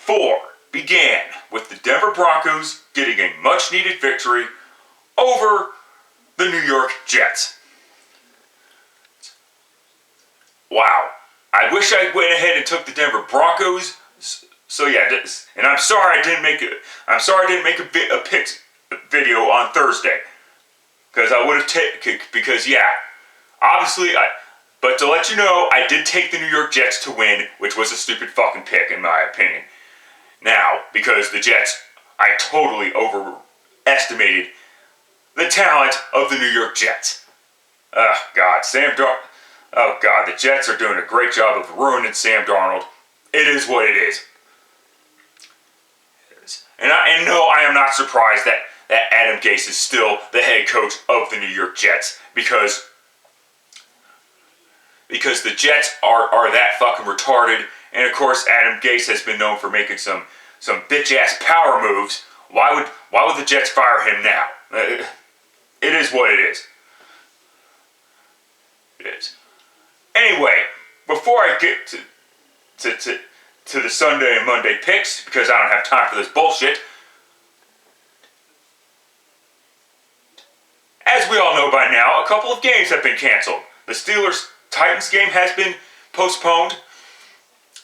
4 began with the Denver Broncos getting a much-needed victory over the New York Jets. Wow. I wish I went ahead and took the Denver Broncos. So yeah, and I'm sorry I didn't make a picks video on Thursday, because I would have taken, because yeah, obviously but to let you know, I did take the New York Jets to win, which was a stupid fucking pick in my opinion. Now, because the Jets, I totally overestimated the talent of the New York Jets. Oh God, oh God, the Jets are doing a great job of ruining Sam Darnold. It is what it is. And no, I am not surprised that Adam Gase is still the head coach of the New York Jets, because the Jets are that fucking retarded. And of course, Adam Gase has been known for making some bitch ass power moves. Why would the Jets fire him now? It is what it is. It is. Anyway, before I get to the Sunday and Monday picks, because I don't have time for this bullshit. As we all know by now, a couple of games have been canceled. The Steelers-Titans game has been postponed.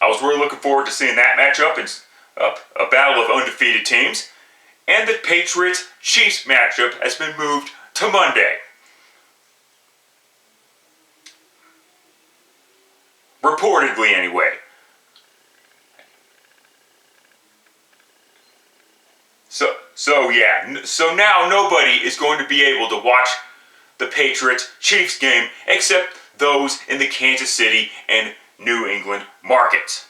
I was really looking forward to seeing that matchup. It's a battle of undefeated teams. And the Patriots-Chiefs matchup has been moved to Monday. Reportedly, anyway. So now nobody is going to be able to watch the Patriots-Chiefs game except those in the Kansas City and New England markets.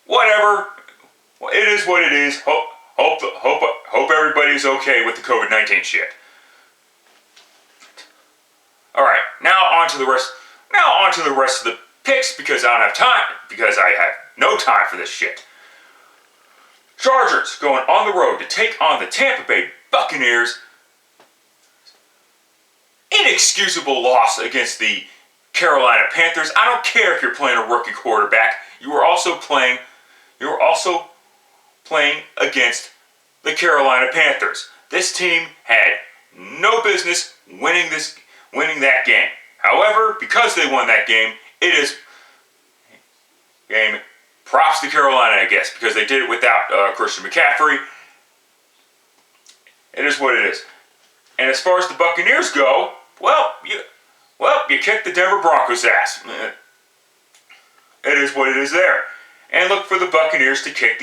Whatever. It is what it is. Hope everybody's okay with the COVID-19 shit. Alright, now on to the rest of the picks, because I don't have time, because I have no time for this shit. Chargers going on the road to take on the Tampa Bay Buccaneers. Inexcusable loss against the Carolina Panthers. I don't care if you're playing a rookie quarterback. You were also playing against the Carolina Panthers. This team had no business winning that game. However, because they won that game, it is game. Props to Carolina, I guess, because they did it without Christian McCaffrey. It is what it is. And as far as the Buccaneers go, you kicked the Denver Broncos' ass. It is what it is there. And look for the Buccaneers to kick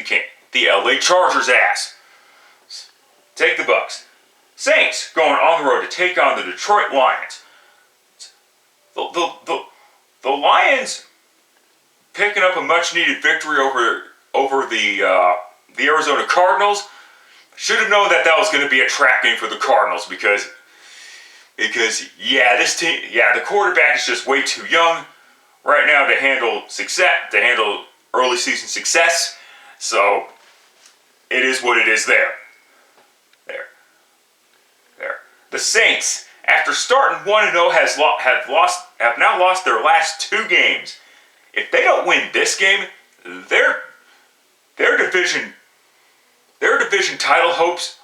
the LA Chargers' ass. Take the Bucs. Saints going on the road to take on the Detroit Lions. The Lions picking up a much-needed victory over the Arizona Cardinals. Should have known that was going to be a trap game for the Cardinals, because this team, the quarterback is just way too young right now to handle early season success. So it is what it is there. The Saints, after starting 1-0, have now lost their last 2 games. If they don't win this game, their division title hopes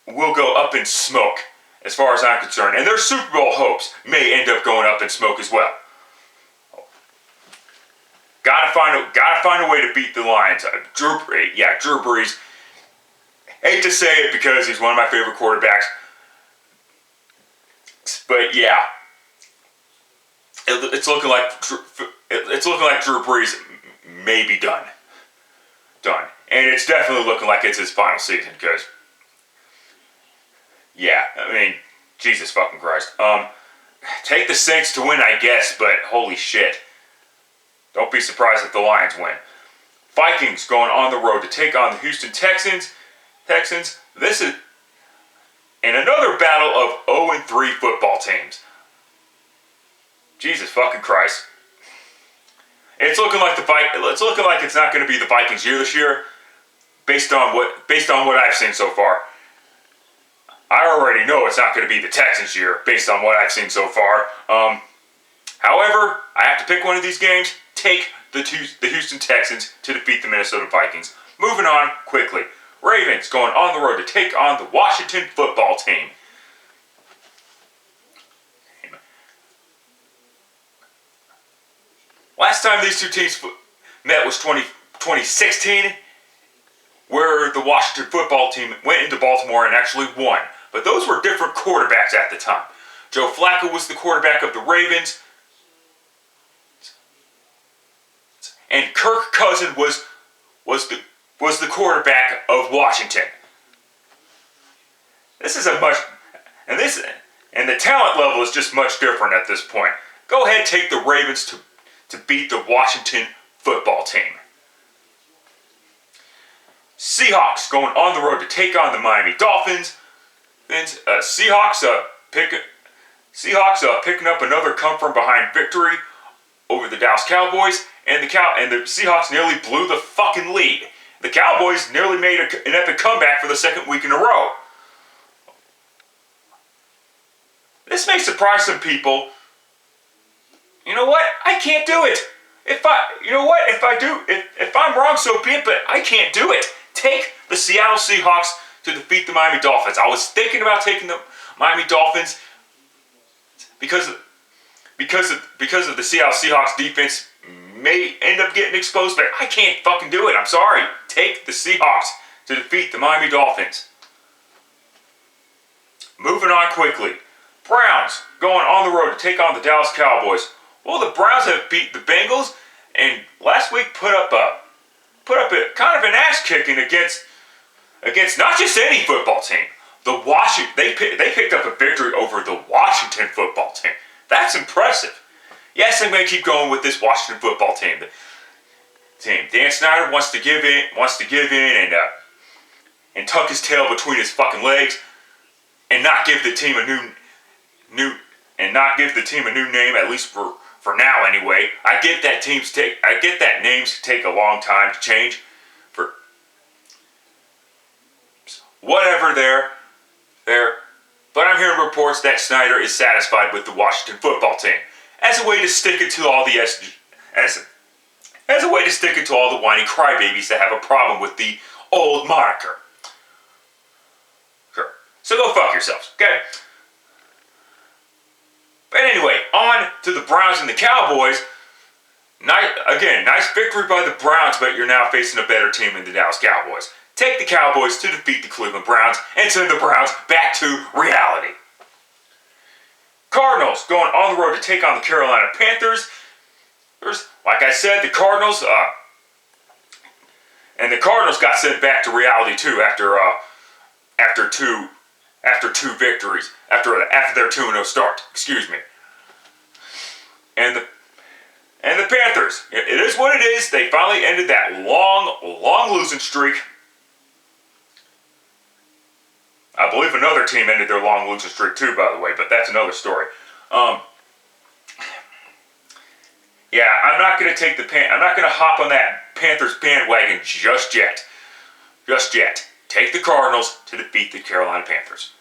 will go up in smoke, as far as I'm concerned. And their Super Bowl hopes may end up going up in smoke as well. Gotta find a way to beat the Lions. Drew Brees. Hate to say it because he's one of my favorite quarterbacks, but yeah, it's looking like Drew Brees may be done, and it's definitely looking like it's his final season. Because Jesus fucking Christ. Take the Saints to win, I guess, but holy shit, don't be surprised if the Lions win. Vikings going on the road to take on the Houston Texans. This is in another battle of 0-3 football teams. Jesus fucking Christ. It's looking like it's not going to be the Vikings' year this year, based on what I've seen so far. I already know it's not going to be the Texans' year, based on what I've seen so far. However, I have to pick one of these games. Take the Houston Texans to defeat the Minnesota Vikings. Moving on quickly. Ravens going on the road to take on the Washington football team. Last time these two teams met was 2016, where the Washington football team went into Baltimore and actually won. But those were different quarterbacks at the time. Joe Flacco was the quarterback of the Ravens, and Kirk Cousins was the quarterback of Washington. This is a much, and the talent level is just much different at this point. Go ahead, take the Ravens to beat the Washington football team. Seahawks going on the road to take on the Miami Dolphins. Seahawks picking up another come from behind victory over the Dallas Cowboys, and the Seahawks nearly blew the fucking lead. The Cowboys nearly made an epic comeback for the second week in a row. This may surprise some people. You know what? I can't do it. If I'm wrong, so be it, but I can't do it. Take the Seattle Seahawks to defeat the Miami Dolphins. I was thinking about taking the Miami Dolphins because of the Seattle Seahawks defense may end up getting exposed, but I can't fucking do it. I'm sorry. Take the Seahawks to defeat the Miami Dolphins. Moving on quickly. Browns going on the road to take on the Dallas Cowboys. Well, the Browns have beat the Bengals, and last week put up a kind of an ass kicking against not just any football team. They picked up a victory over the Washington football team. That's impressive. Yes, I'm going to keep going with this Washington football team. Dan Snyder wants to give in and tuck his tail between his fucking legs and not give the team a new name, at least for now anyway. I get that names take a long time to change. For whatever there. But I'm hearing reports that Snyder is satisfied with the Washington football team as a way to stick it to all the whiny crybabies that have a problem with the old moniker. Sure. So go fuck yourselves, okay? But anyway, on to the Browns and the Cowboys. Nice victory by the Browns, but you're now facing a better team in the Dallas Cowboys. Take the Cowboys to defeat the Cleveland Browns and send the Browns back to reality. Cardinals going on the road to take on the Carolina Panthers. Like I said, the Cardinals got sent back to reality too after two victories, after their 2-0 start. Excuse me. And the Panthers, it is what it is. They finally ended that long losing streak. I believe another team ended their long losing streak too, by the way, but that's another story. I'm not going to hop on that Panthers bandwagon just yet. Take the Cardinals to defeat the Carolina Panthers.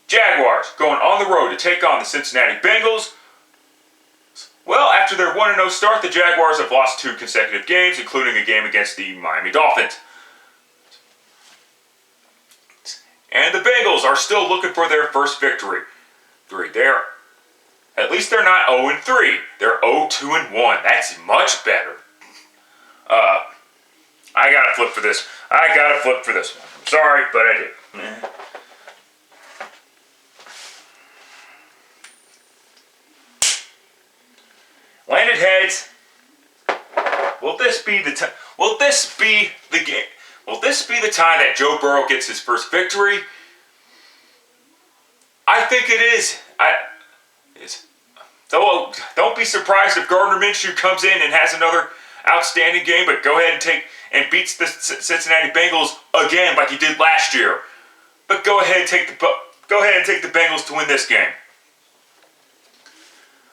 Jaguars going on the road to take on the Cincinnati Bengals. Well, after their 1-0 start, the Jaguars have lost 2 consecutive games, including a game against the Miami Dolphins. And the Bengals are still looking for their first victory. At least they're not 0-3. They're 0-2-1. That's much better. I gotta flip for this. one. I'm sorry, but I did. Landed heads. Will this be the time? Will this be the game? Will this be the time that Joe Burrow gets his first victory? I think it is. Don't be surprised if Gardner Minshew comes in and has another outstanding game, but go ahead and beats the Cincinnati Bengals again like he did last year. But go ahead and take the Bengals to win this game.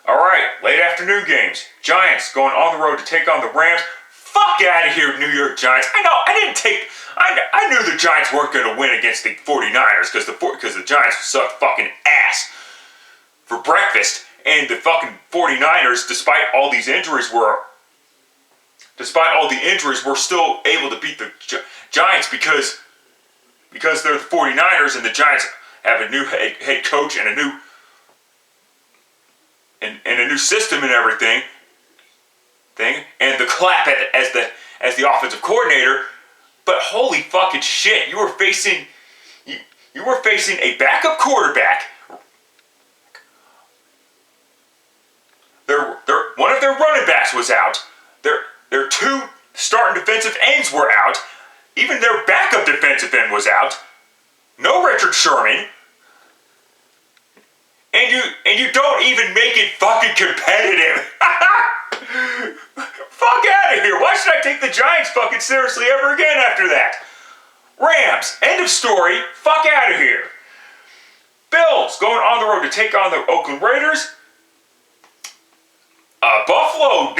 All right, late afternoon games. Giants going on the road to take on the Rams. Fuck out of here, New York Giants. I knew the Giants weren't going to win against the 49ers because the Giants suck fucking ass for breakfast. rapist. And the fucking 49ers, despite all the injuries, were still able to beat the Giants because they're the 49ers and the Giants have a new head coach and a new system and everything. And the clap as the offensive coordinator. But holy fucking shit, you were facing a backup quarterback. One of their running backs was out. Their two starting defensive ends were out. Even their backup defensive end was out. No Richard Sherman. And you don't even make it fucking competitive. Fuck out of here. Why should I take the Giants fucking seriously ever again after that? Rams, end of story. Fuck out of here. Bills going on the road to take on the Oakland Raiders. Buffalo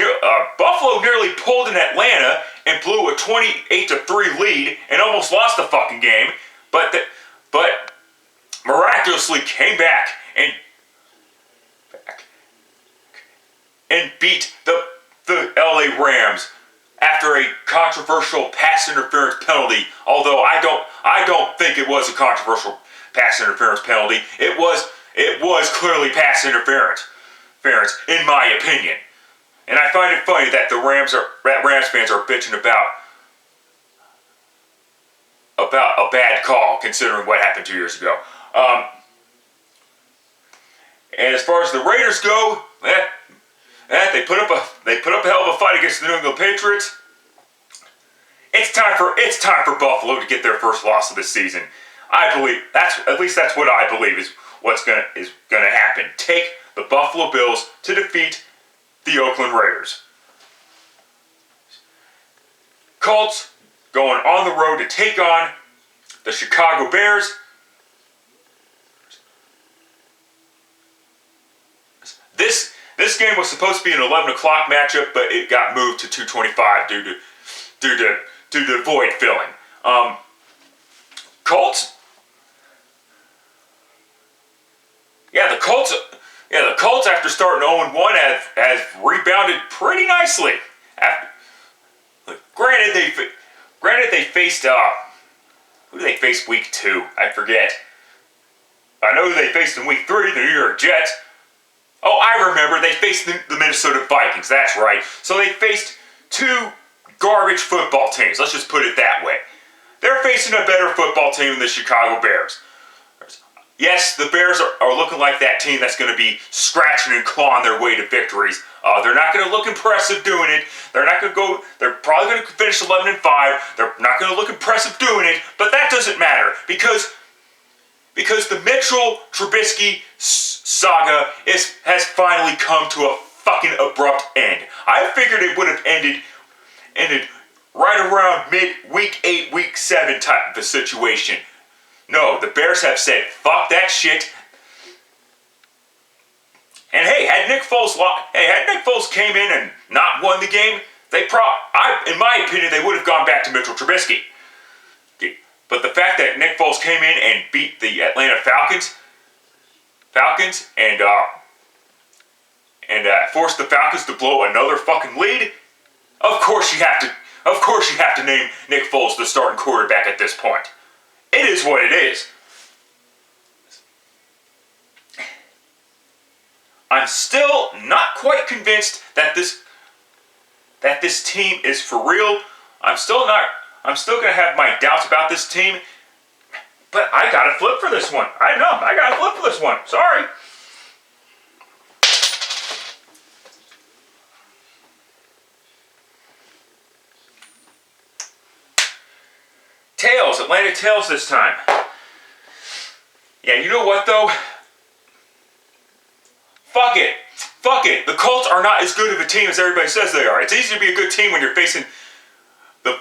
nearly pulled in Atlanta and blew a 28-3 lead and almost lost the fucking game, but miraculously came back and beat the LA Rams after a controversial pass interference penalty. Although I don't think it was a controversial pass interference penalty. It was clearly pass interference, in my opinion. And I find it funny that Rams fans are bitching about a bad call considering what happened 2 years ago. And as far as the Raiders go, they put up a hell of a fight against the New England Patriots. It's time for Buffalo to get their first loss of the season. I believe that's what I believe is gonna happen. Take the Buffalo Bills to defeat the Oakland Raiders. Colts going on the road to take on the Chicago Bears. This game was supposed to be an 11 o'clock matchup, but it got moved to 2:25 due to void filling. Colts. Yeah, the Colts after starting 0-1 have rebounded pretty nicely. Granted they faced who did they face week 2? I forget. I know who they faced in week 3, the New York Jets. Oh, I remember. They faced the Minnesota Vikings. That's right. So they faced two garbage football teams. Let's just put it that way. They're facing a better football team than the Chicago Bears. Yes, the Bears are looking like that team that's going to be scratching and clawing their way to victories. They're not going to look impressive doing it. They're probably going to finish 11-5. They're not going to look impressive doing it, but that doesn't matter because the Mitchell Trubisky saga has finally come to a fucking abrupt end. I figured it would have ended right around week 8, week 7 type of a situation. No, the Bears have said, fuck that shit. And hey, had Nick Foles came in and not won the game, in my opinion, they would have gone back to Mitchell Trubisky. But the fact that Nick Foles came in and beat the Atlanta Falcons and forced the Falcons to blow another fucking lead, of course you have to name Nick Foles the starting quarterback at this point. It is what it is. I'm still not quite convinced that this team is for real. I'm still going to have my doubts about this team, but I got to flip for this one. I got to flip for this one. Sorry. Atlanta Tails this time. Yeah, you know what though? Fuck it. The Colts are not as good of a team as everybody says they are. It's easy to be a good team when you're facing the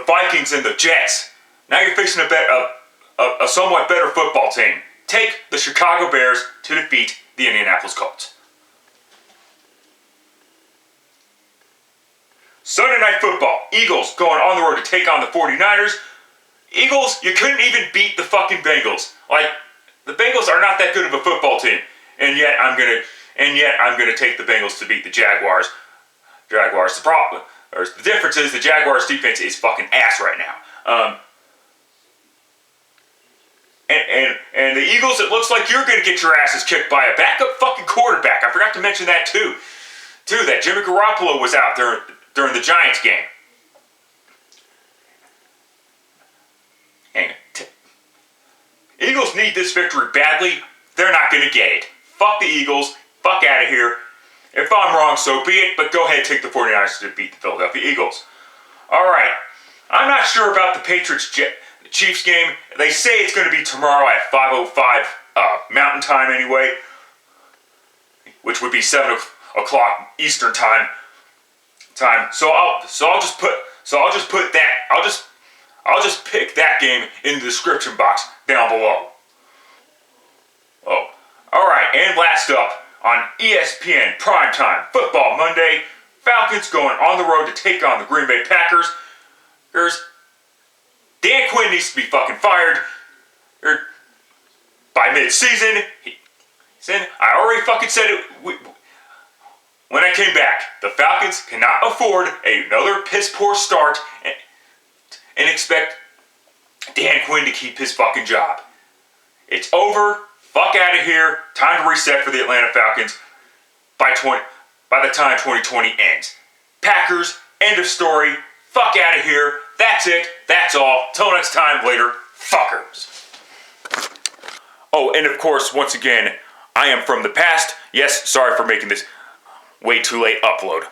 Vikings and the Jets. Now you're facing a somewhat better football team. Take the Chicago Bears to defeat the Indianapolis Colts. Sunday Night Football. Eagles going on the road to take on the 49ers. Eagles, you couldn't even beat the fucking Bengals. Like, the Bengals are not that good of a football team. And yet, I'm going to and yet I'm going to take the Bengals to beat the Jaguars. The problem, or the difference is the Jaguars defense is fucking ass right now. And the Eagles, it looks like you're going to get your asses kicked by a backup fucking quarterback. I forgot to mention that too. That Jimmy Garoppolo was out there during the Giants game. Eagles need this victory badly. They're not going to get it. Fuck the Eagles. Fuck out of here. If I'm wrong, so be it, but go ahead and take the 49ers to beat the Philadelphia Eagles. Alright. I'm not sure about the Patriots-Chiefs game. They say it's going to be tomorrow at 5:05 Mountain Time anyway, which would be 7 o'clock Eastern Time. So I'll just pick that game in the description box down below. Oh, alright, and last up, on ESPN Primetime Football Monday, Falcons going on the road to take on the Green Bay Packers. Dan Quinn needs to be fucking fired by mid-season. I already fucking said it when I came back. The Falcons cannot afford another piss-poor start and expect Dan Quinn to keep his fucking job. It's over. Fuck out of here. Time to reset for the Atlanta Falcons by the time 2020 ends. Packers, end of story. Fuck out of here. That's it. That's all. Till next time, later. Fuckers. Oh, and of course, once again, I am from the past. Yes, sorry for making this way too late upload.